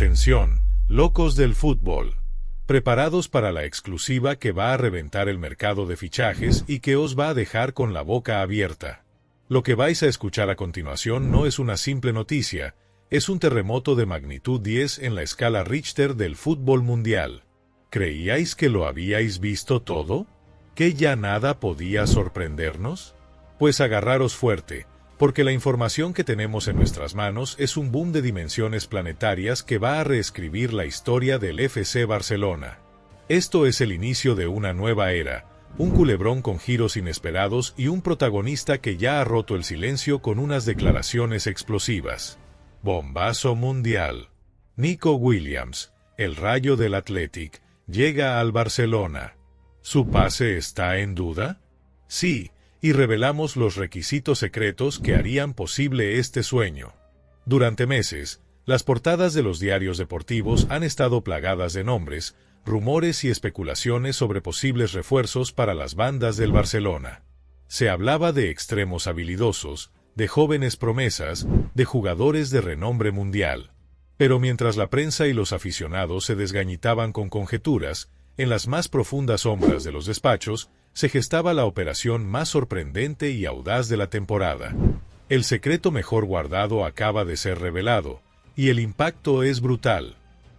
Atención, locos del fútbol. Preparados para la exclusiva que va a reventar el mercado de fichajes y que os va a dejar con la boca abierta. Lo que vais a escuchar a continuación no es una simple noticia, es un terremoto de magnitud 10 en la escala Richter del fútbol mundial. ¿Creíais que lo habíais visto todo? ¿Que ya nada podía sorprendernos? Pues agarraros fuerte, porque la información que tenemos en nuestras manos es un boom de dimensiones planetarias que va a reescribir la historia del FC Barcelona. Esto es el inicio de una nueva era, un culebrón con giros inesperados y un protagonista que ya ha roto el silencio con unas declaraciones explosivas. Bombazo mundial. Nico Williams, el Rayo del Athletic, llega al Barcelona. ¿Su pase está en duda? Sí, y revelamos los requisitos secretos que harían posible este sueño. Durante meses, las portadas de los diarios deportivos han estado plagadas de nombres, rumores y especulaciones sobre posibles refuerzos para las bandas del Barcelona. Se hablaba de extremos habilidosos, de jóvenes promesas, de jugadores de renombre mundial. Pero mientras la prensa y los aficionados se desgañitaban con conjeturas, en las más profundas sombras de los despachos, se gestaba la operación más sorprendente y audaz de la temporada. El secreto mejor guardado acaba de ser revelado, y el impacto es brutal.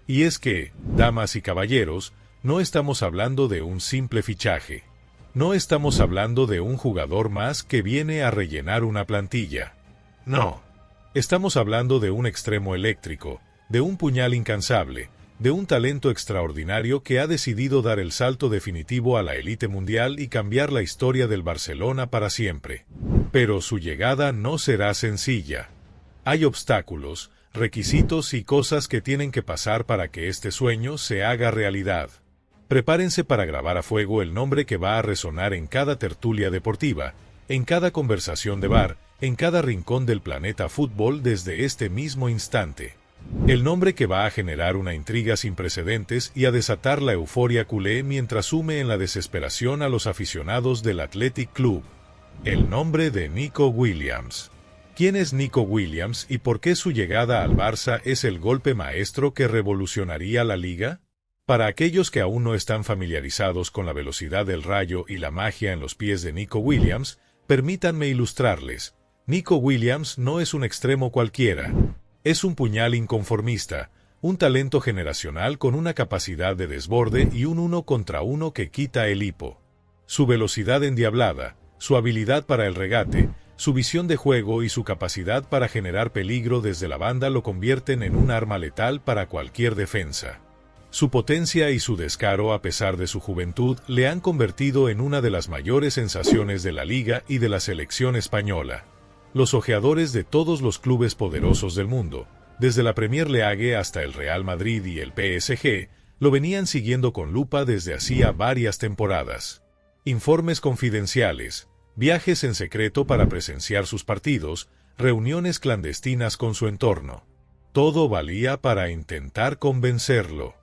Y es que, damas y caballeros, no estamos hablando de un simple fichaje. No estamos hablando de un jugador más que viene a rellenar una plantilla. No. Estamos hablando de un extremo eléctrico, de un puñal incansable, de un talento extraordinario que ha decidido dar el salto definitivo a la élite mundial y cambiar la historia del Barcelona para siempre. Pero su llegada no será sencilla. Hay obstáculos, requisitos y cosas que tienen que pasar para que este sueño se haga realidad. Prepárense para grabar a fuego el nombre que va a resonar en cada tertulia deportiva, en cada conversación de bar, en cada rincón del planeta fútbol desde este mismo instante. El nombre que va a generar una intriga sin precedentes y a desatar la euforia culé mientras sume en la desesperación a los aficionados del Athletic Club. El nombre de Nico Williams. ¿Quién es Nico Williams y por qué su llegada al Barça es el golpe maestro que revolucionaría la liga? Para aquellos que aún no están familiarizados con la velocidad del rayo y la magia en los pies de Nico Williams, permítanme ilustrarles. Nico Williams no es un extremo cualquiera. Es un puñal inconformista, un talento generacional con una capacidad de desborde y un 1 contra 1 que quita el hipo. Su velocidad endiablada, su habilidad para el regate, su visión de juego y su capacidad para generar peligro desde la banda lo convierten en un arma letal para cualquier defensa. Su potencia y su descaro a pesar de su juventud le han convertido en una de las mayores sensaciones de la liga y de la selección española. Los ojeadores de todos los clubes poderosos del mundo, desde la Premier League hasta el Real Madrid y el PSG, lo venían siguiendo con lupa desde hacía varias temporadas. Informes confidenciales, viajes en secreto para presenciar sus partidos, reuniones clandestinas con su entorno. Todo valía para intentar convencerlo.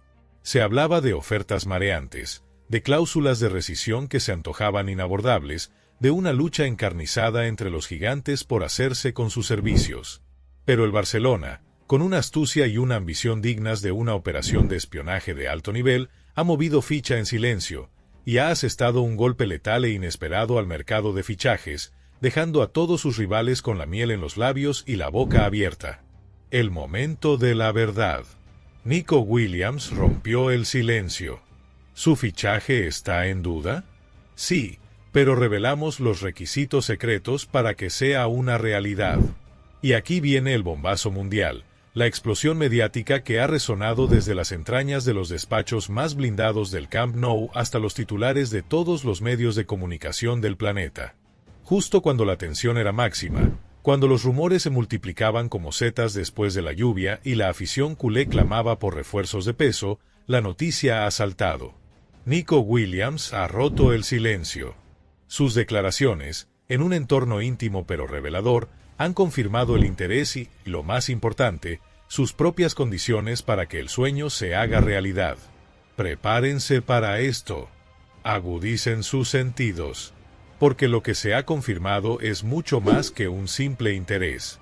Se hablaba de ofertas mareantes, de cláusulas de rescisión que se antojaban inabordables, de una lucha encarnizada entre los gigantes por hacerse con sus servicios. Pero el Barcelona, con una astucia y una ambición dignas de una operación de espionaje de alto nivel, ha movido ficha en silencio, y ha asestado un golpe letal e inesperado al mercado de fichajes, dejando a todos sus rivales con la miel en los labios y la boca abierta. El momento de la verdad. Nico Williams rompió el silencio. ¿Su fichaje está en duda? Sí, pero revelamos los requisitos secretos para que sea una realidad. Y aquí viene el bombazo mundial, la explosión mediática que ha resonado desde las entrañas de los despachos más blindados del Camp Nou hasta los titulares de todos los medios de comunicación del planeta. Justo cuando la tensión era máxima, cuando los rumores se multiplicaban como setas después de la lluvia y la afición culé clamaba por refuerzos de peso, la noticia ha saltado. Nico Williams ha roto el silencio. Sus declaraciones, en un entorno íntimo pero revelador, han confirmado el interés y, lo más importante, sus propias condiciones para que el sueño se haga realidad. Prepárense para esto. Agudicen sus sentidos. Porque lo que se ha confirmado es mucho más que un simple interés.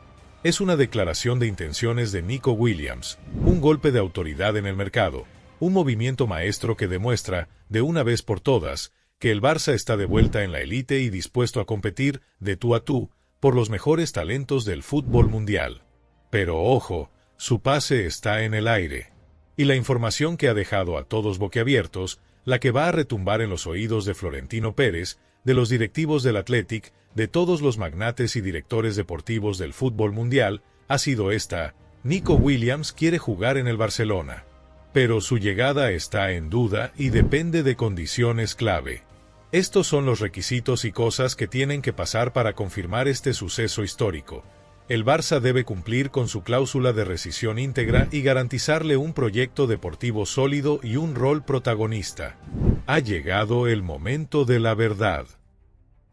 Es una declaración de intenciones de Nico Williams, un golpe de autoridad en el mercado, un movimiento maestro que demuestra, de una vez por todas, que el Barça está de vuelta en la élite y dispuesto a competir, de tú a tú, por los mejores talentos del fútbol mundial. Pero ojo, su pase está en el aire. Y la información que ha dejado a todos boquiabiertos, la que va a retumbar en los oídos de Florentino Pérez, de los directivos del Athletic, de todos los magnates y directores deportivos del fútbol mundial, ha sido esta: Nico Williams quiere jugar en el Barcelona. Pero su llegada está en duda y depende de condiciones clave. Estos son los requisitos y cosas que tienen que pasar para confirmar este suceso histórico. El Barça debe cumplir con su cláusula de rescisión íntegra y garantizarle un proyecto deportivo sólido y un rol protagonista. Ha llegado el momento de la verdad.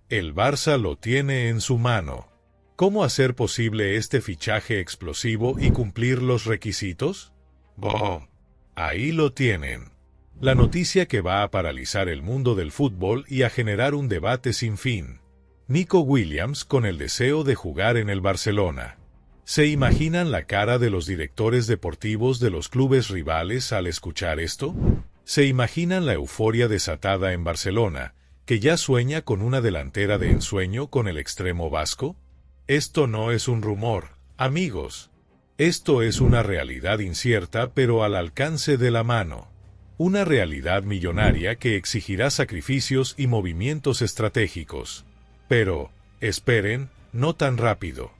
El Barça lo tiene en su mano. ¿Cómo hacer posible este fichaje explosivo y cumplir los requisitos? ¡Bom! Ahí lo tienen. La noticia que va a paralizar el mundo del fútbol y a generar un debate sin fin. Nico Williams con el deseo de jugar en el Barcelona. ¿Se imaginan la cara de los directores deportivos de los clubes rivales al escuchar esto? ¿Se imaginan la euforia desatada en Barcelona, que ya sueña con una delantera de ensueño con el extremo vasco? Esto no es un rumor, amigos. Esto es una realidad incierta pero al alcance de la mano. Una realidad millonaria que exigirá sacrificios y movimientos estratégicos. Pero, esperen, no tan rápido.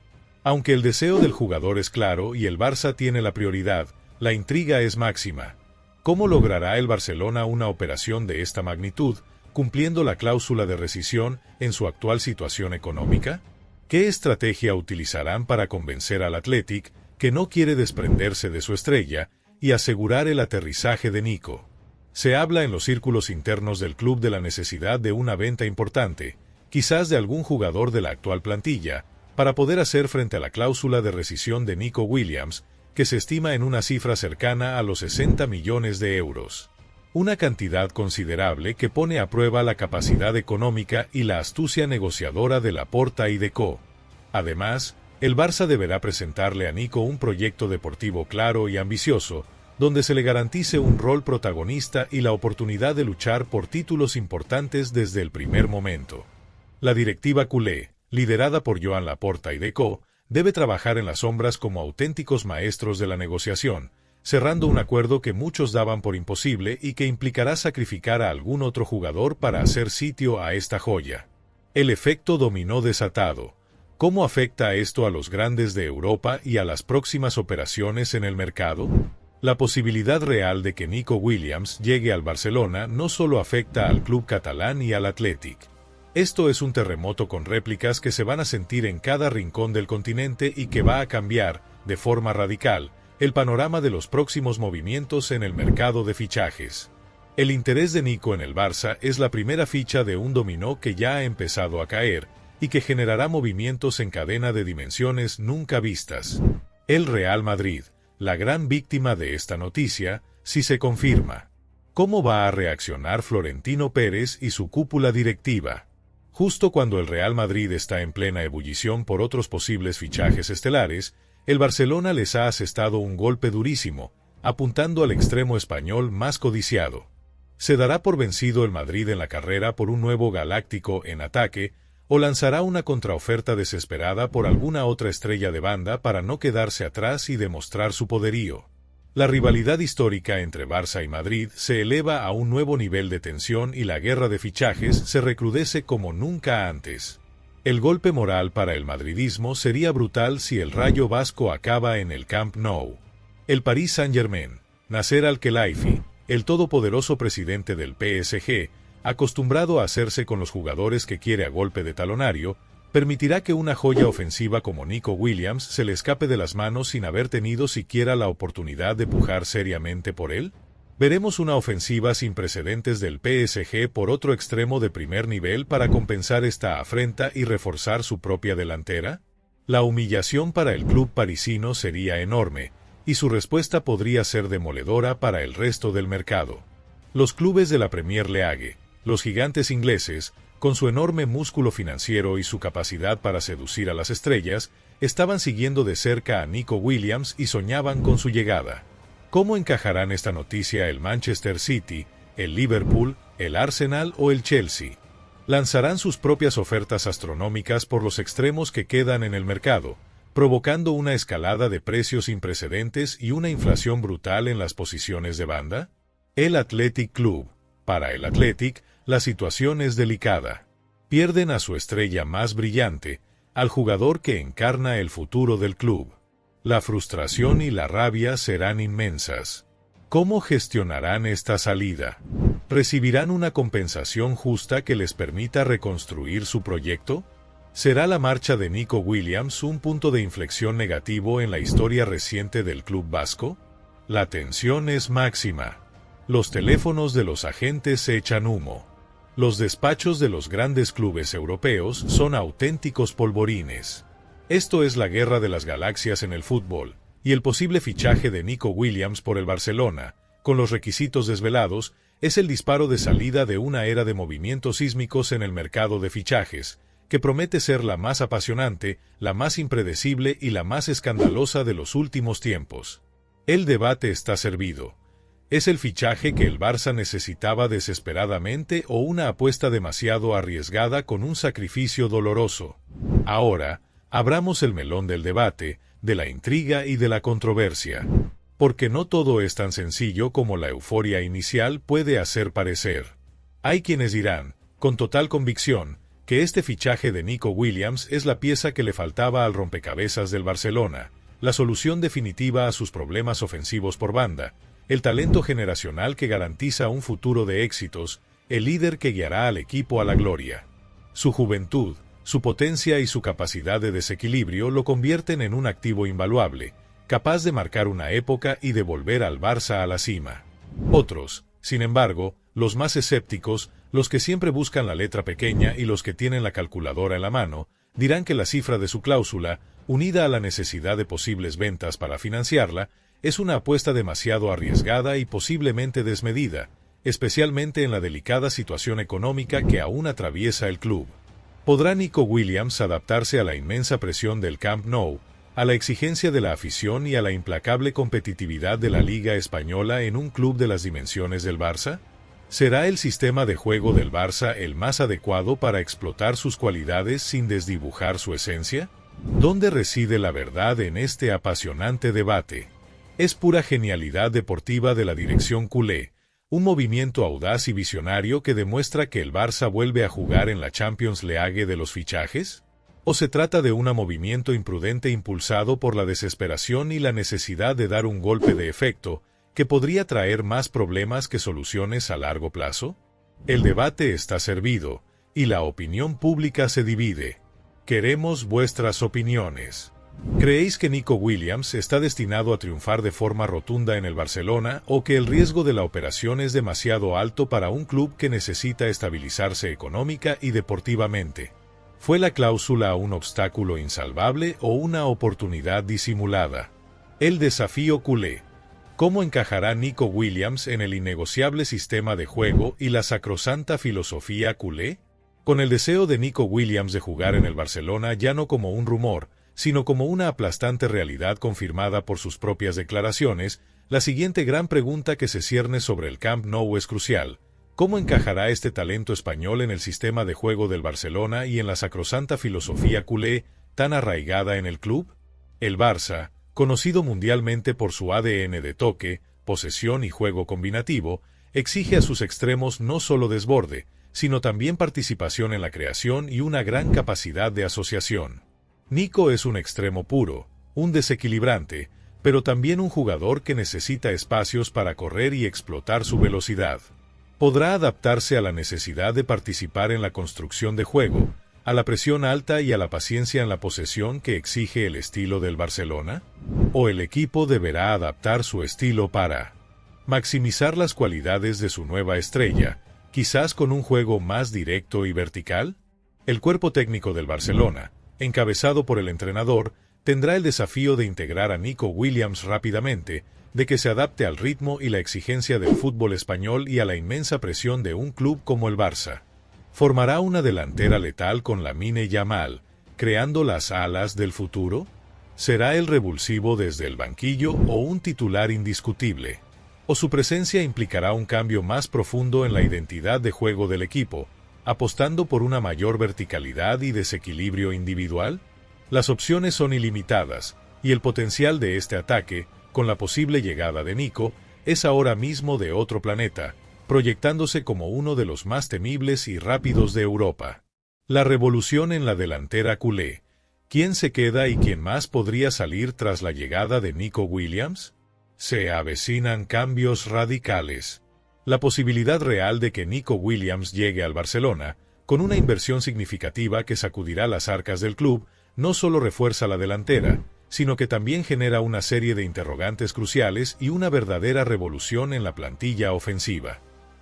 Aunque el deseo del jugador es claro y el Barça tiene la prioridad, la intriga es máxima. ¿Cómo logrará el Barcelona una operación de esta magnitud, cumpliendo la cláusula de rescisión en su actual situación económica? ¿Qué estrategia utilizarán para convencer al Athletic, que no quiere desprenderse de su estrella, y asegurar el aterrizaje de Nico? Se habla en los círculos internos del club de la necesidad de una venta importante, quizás de algún jugador de la actual plantilla, para poder hacer frente a la cláusula de rescisión de Nico Williams, que se estima en una cifra cercana a los 60 millones de euros. Una cantidad considerable que pone a prueba la capacidad económica y la astucia negociadora de Laporta y de Co. Además, el Barça deberá presentarle a Nico un proyecto deportivo claro y ambicioso, donde se le garantice un rol protagonista y la oportunidad de luchar por títulos importantes desde el primer momento. La directiva culé, liderada por Joan Laporta y de Co, debe trabajar en las sombras como auténticos maestros de la negociación, cerrando un acuerdo que muchos daban por imposible y que implicará sacrificar a algún otro jugador para hacer sitio a esta joya. El efecto dominó desatado. ¿Cómo afecta esto a los grandes de Europa y a las próximas operaciones en el mercado? La posibilidad real de que Nico Williams llegue al Barcelona no solo afecta al club catalán y al Athletic. Esto es un terremoto con réplicas que se van a sentir en cada rincón del continente y que va a cambiar, de forma radical, el panorama de los próximos movimientos en el mercado de fichajes. El interés de Nico en el Barça es la primera ficha de un dominó que ya ha empezado a caer y que generará movimientos en cadena de dimensiones nunca vistas. El Real Madrid, la gran víctima de esta noticia, si se confirma. ¿Cómo va a reaccionar Florentino Pérez y su cúpula directiva? Justo cuando el Real Madrid está en plena ebullición por otros posibles fichajes estelares, el Barcelona les ha asestado un golpe durísimo, apuntando al extremo español más codiciado. ¿Se dará por vencido el Madrid en la carrera por un nuevo galáctico en ataque, o lanzará una contraoferta desesperada por alguna otra estrella de banda para no quedarse atrás y demostrar su poderío? La rivalidad histórica entre Barça y Madrid se eleva a un nuevo nivel de tensión y la guerra de fichajes se recrudece como nunca antes. El golpe moral para el madridismo sería brutal si el Rayo Vasco acaba en el Camp Nou. El Paris Saint-Germain, Nasser Al-Khelaifi, el todopoderoso presidente del PSG, acostumbrado a hacerse con los jugadores que quiere a golpe de talonario, permitirá que una joya ofensiva como Nico Williams se le escape de las manos sin haber tenido siquiera la oportunidad de pujar seriamente por él. ¿Veremos una ofensiva sin precedentes del PSG por otro extremo de primer nivel para compensar esta afrenta y reforzar su propia delantera? La humillación para el club parisino sería enorme, y su respuesta podría ser demoledora para el resto del mercado. Los clubes de la Premier League, los gigantes ingleses, con su enorme músculo financiero y su capacidad para seducir a las estrellas, estaban siguiendo de cerca a Nico Williams y soñaban con su llegada. ¿Cómo encajarán esta noticia el Manchester City, el Liverpool, el Arsenal o el Chelsea? Lanzarán sus propias ofertas astronómicas por los extremos que quedan en el mercado, provocando una escalada de precios sin precedentes y una inflación brutal en las posiciones de banda? El Athletic Club. Para el Athletic, la situación es delicada. Pierden a su estrella más brillante, al jugador que encarna el futuro del club. La frustración y la rabia serán inmensas. ¿Cómo gestionarán esta salida? ¿Recibirán una compensación justa que les permita reconstruir su proyecto? ¿Será la marcha de Nico Williams un punto de inflexión negativo en la historia reciente del club vasco? La tensión es máxima. Los teléfonos de los agentes echan humo. Los despachos de los grandes clubes europeos son auténticos polvorines. Esto es la guerra de las galaxias en el fútbol, y el posible fichaje de Nico Williams por el Barcelona, con los requisitos desvelados, es el disparo de salida de una era de movimientos sísmicos en el mercado de fichajes, que promete ser la más apasionante, la más impredecible y la más escandalosa de los últimos tiempos. El debate está servido. ¿Es el fichaje que el Barça necesitaba desesperadamente o una apuesta demasiado arriesgada con un sacrificio doloroso? Ahora, abramos el melón del debate, de la intriga y de la controversia. Porque no todo es tan sencillo como la euforia inicial puede hacer parecer. Hay quienes dirán, con total convicción, que este fichaje de Nico Williams es la pieza que le faltaba al rompecabezas del Barcelona, la solución definitiva a sus problemas ofensivos por banda, el talento generacional que garantiza un futuro de éxitos, el líder que guiará al equipo a la gloria. Su juventud, su potencia y su capacidad de desequilibrio lo convierten en un activo invaluable, capaz de marcar una época y de volver al Barça a la cima. Otros, sin embargo, los más escépticos, los que siempre buscan la letra pequeña y los que tienen la calculadora en la mano, dirán que la cifra de su cláusula, unida a la necesidad de posibles ventas para financiarla, es una apuesta demasiado arriesgada y posiblemente desmedida, especialmente en la delicada situación económica que aún atraviesa el club. ¿Podrá Nico Williams adaptarse a la inmensa presión del Camp Nou, a la exigencia de la afición y a la implacable competitividad de la Liga Española en un club de las dimensiones del Barça? ¿Será el sistema de juego del Barça el más adecuado para explotar sus cualidades sin desdibujar su esencia? ¿Dónde reside la verdad en este apasionante debate? Es pura genialidad deportiva de la dirección culé, un movimiento audaz y visionario que demuestra que el Barça vuelve a jugar en la Champions League de los fichajes? ¿O se trata de un movimiento imprudente impulsado por la desesperación y la necesidad de dar un golpe de efecto que podría traer más problemas que soluciones a largo plazo? El debate está servido, y la opinión pública se divide. Queremos vuestras opiniones. ¿Creéis que Nico Williams está destinado a triunfar de forma rotunda en el Barcelona o que el riesgo de la operación es demasiado alto para un club que necesita estabilizarse económica y deportivamente? ¿Fue la cláusula un obstáculo insalvable o una oportunidad disimulada? El desafío culé. ¿Cómo encajará Nico Williams en el innegociable sistema de juego y la sacrosanta filosofía culé? Con el deseo de Nico Williams de jugar en el Barcelona ya no como un rumor, sino como una aplastante realidad confirmada por sus propias declaraciones, la siguiente gran pregunta que se cierne sobre el Camp Nou es crucial. ¿Cómo encajará este talento español en el sistema de juego del Barcelona y en la sacrosanta filosofía culé tan arraigada en el club? El Barça, conocido mundialmente por su ADN de toque, posesión y juego combinativo, exige a sus extremos no solo desborde, sino también participación en la creación y una gran capacidad de asociación. Nico es un extremo puro, un desequilibrante, pero también un jugador que necesita espacios para correr y explotar su velocidad. ¿Podrá adaptarse a la necesidad de participar en la construcción de juego, a la presión alta y a la paciencia en la posesión que exige el estilo del Barcelona? ¿O el equipo deberá adaptar su estilo para maximizar las cualidades de su nueva estrella, quizás con un juego más directo y vertical? El cuerpo técnico del Barcelona, encabezado por el entrenador, tendrá el desafío de integrar a Nico Williams rápidamente, de que se adapte al ritmo y la exigencia del fútbol español y a la inmensa presión de un club como el Barça. Formará una delantera letal con Lamine Yamal, creando las alas del futuro? ¿Será el revulsivo desde el banquillo o un titular indiscutible? ¿O su presencia implicará un cambio más profundo en la identidad de juego del equipo, apostando por una mayor verticalidad y desequilibrio individual? Las opciones son ilimitadas, y el potencial de este ataque, con la posible llegada de Nico, es ahora mismo de otro planeta, proyectándose como uno de los más temibles y rápidos de Europa. La revolución en la delantera culé. ¿Quién se queda y quién más podría salir tras la llegada de Nico Williams? Se avecinan cambios radicales. La posibilidad real de que Nico Williams llegue al Barcelona, con una inversión significativa que sacudirá las arcas del club, no solo refuerza la delantera, sino que también genera una serie de interrogantes cruciales y una verdadera revolución en la plantilla ofensiva.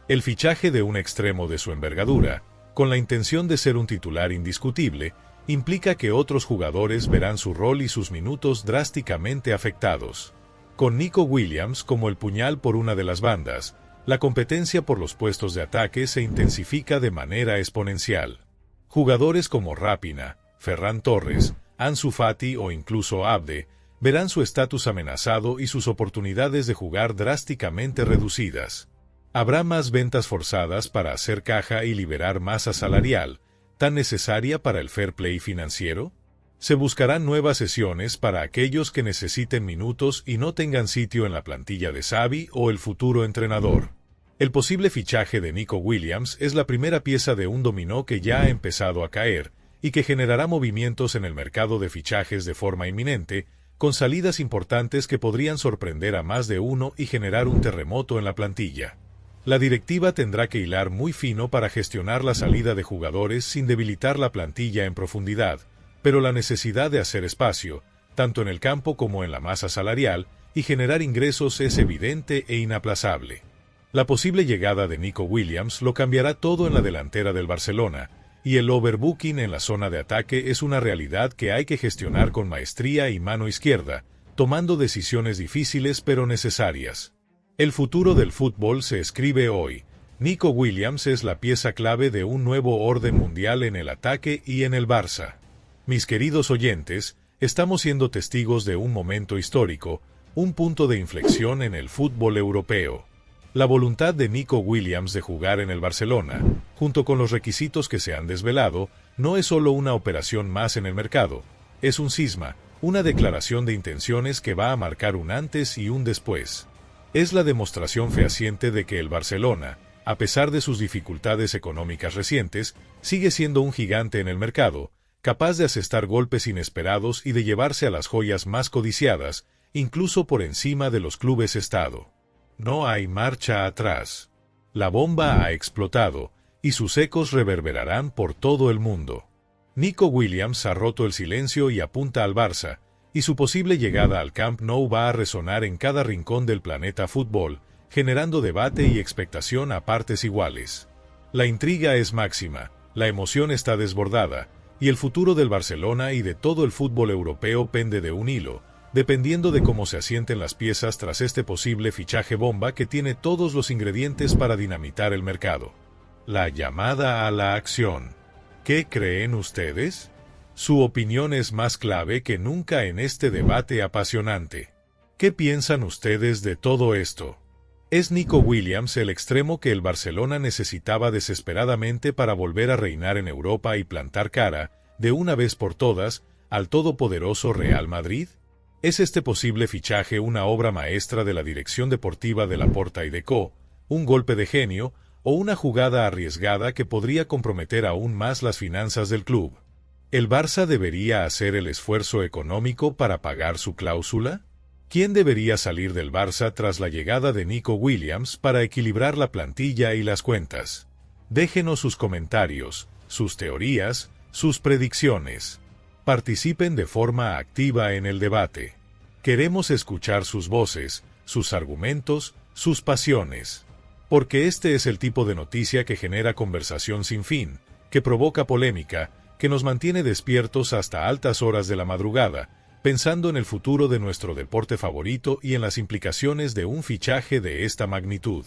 El fichaje de un extremo de su envergadura, con la intención de ser un titular indiscutible, implica que otros jugadores verán su rol y sus minutos drásticamente afectados. Con Nico Williams como el puñal por una de las bandas, la competencia por los puestos de ataque se intensifica de manera exponencial. Jugadores como Raphinha, Ferran Torres, Ansu Fati o incluso Abde verán su estatus amenazado y sus oportunidades de jugar drásticamente reducidas. Habrá más ventas forzadas para hacer caja y liberar masa salarial, tan necesaria para el fair play financiero. Se buscarán nuevas sesiones para aquellos que necesiten minutos y no tengan sitio en la plantilla de Xavi o el futuro entrenador. El posible fichaje de Nico Williams es la primera pieza de un dominó que ya ha empezado a caer y que generará movimientos en el mercado de fichajes de forma inminente, con salidas importantes que podrían sorprender a más de uno y generar un terremoto en la plantilla. La directiva tendrá que hilar muy fino para gestionar la salida de jugadores sin debilitar la plantilla en profundidad, pero la necesidad de hacer espacio, tanto en el campo como en la masa salarial, y generar ingresos es evidente e inaplazable. La posible llegada de Nico Williams lo cambiará todo en la delantera del Barcelona, y el overbooking en la zona de ataque es una realidad que hay que gestionar con maestría y mano izquierda, tomando decisiones difíciles pero necesarias. El futuro del fútbol se escribe hoy. Nico Williams es la pieza clave de un nuevo orden mundial en el ataque y en el Barça. Mis queridos oyentes, estamos siendo testigos de un momento histórico, un punto de inflexión en el fútbol europeo. La voluntad de Nico Williams de jugar en el Barcelona, junto con los requisitos que se han desvelado, no es solo una operación más en el mercado, es un cisma, una declaración de intenciones que va a marcar un antes y un después. Es la demostración fehaciente de que el Barcelona, a pesar de sus dificultades económicas recientes, sigue siendo un gigante en el mercado, capaz de asestar golpes inesperados y de llevarse a las joyas más codiciadas, incluso por encima de los clubes Estado. No hay marcha atrás. La bomba ha explotado, y sus ecos reverberarán por todo el mundo. Nico Williams ha roto el silencio y apunta al Barça, y su posible llegada al Camp Nou va a resonar en cada rincón del planeta fútbol, generando debate y expectación a partes iguales. La intriga es máxima, la emoción está desbordada, y el futuro del Barcelona y de todo el fútbol europeo pende de un hilo, dependiendo de cómo se asienten las piezas tras este posible fichaje bomba que tiene todos los ingredientes para dinamitar el mercado. La llamada a la acción. ¿Qué creen ustedes? Su opinión es más clave que nunca en este debate apasionante. ¿Qué piensan ustedes de todo esto? ¿Es Nico Williams el extremo que el Barcelona necesitaba desesperadamente para volver a reinar en Europa y plantar cara, de una vez por todas, al todopoderoso Real Madrid? ¿Es este posible fichaje una obra maestra de la dirección deportiva de Laporta y Deco, un golpe de genio, o una jugada arriesgada que podría comprometer aún más las finanzas del club? ¿El Barça debería hacer el esfuerzo económico para pagar su cláusula? ¿Quién debería salir del Barça tras la llegada de Nico Williams para equilibrar la plantilla y las cuentas? Déjenos sus comentarios, sus teorías, sus predicciones. Participen de forma activa en el debate. Queremos escuchar sus voces, sus argumentos, sus pasiones. Porque este es el tipo de noticia que genera conversación sin fin, que provoca polémica, que nos mantiene despiertos hasta altas horas de la madrugada, pensando en el futuro de nuestro deporte favorito y en las implicaciones de un fichaje de esta magnitud.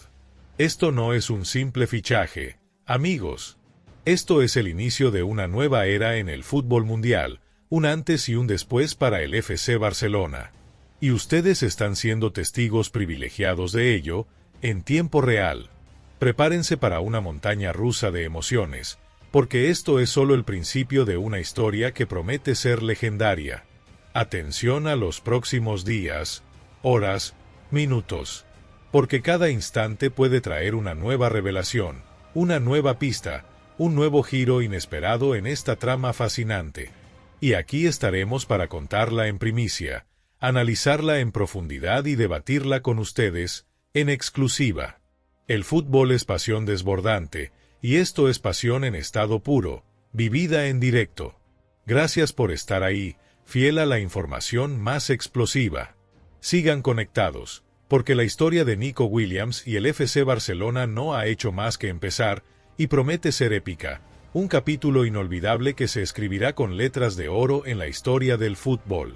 Esto no es un simple fichaje, amigos. Esto es el inicio de una nueva era en el fútbol mundial, un antes y un después para el FC Barcelona. Y ustedes están siendo testigos privilegiados de ello, en tiempo real. Prepárense para una montaña rusa de emociones, porque esto es solo el principio de una historia que promete ser legendaria. Atención a los próximos días, horas, minutos. Porque cada instante puede traer una nueva revelación, una nueva pista, un nuevo giro inesperado en esta trama fascinante. Y aquí estaremos para contarla en primicia, analizarla en profundidad y debatirla con ustedes, en exclusiva. El fútbol es pasión desbordante, y esto es pasión en estado puro, vivida en directo. Gracias por estar ahí, fiel a la información más explosiva. Sigan conectados, porque la historia de Nico Williams y el FC Barcelona no ha hecho más que empezar, y promete ser épica, un capítulo inolvidable que se escribirá con letras de oro en la historia del fútbol.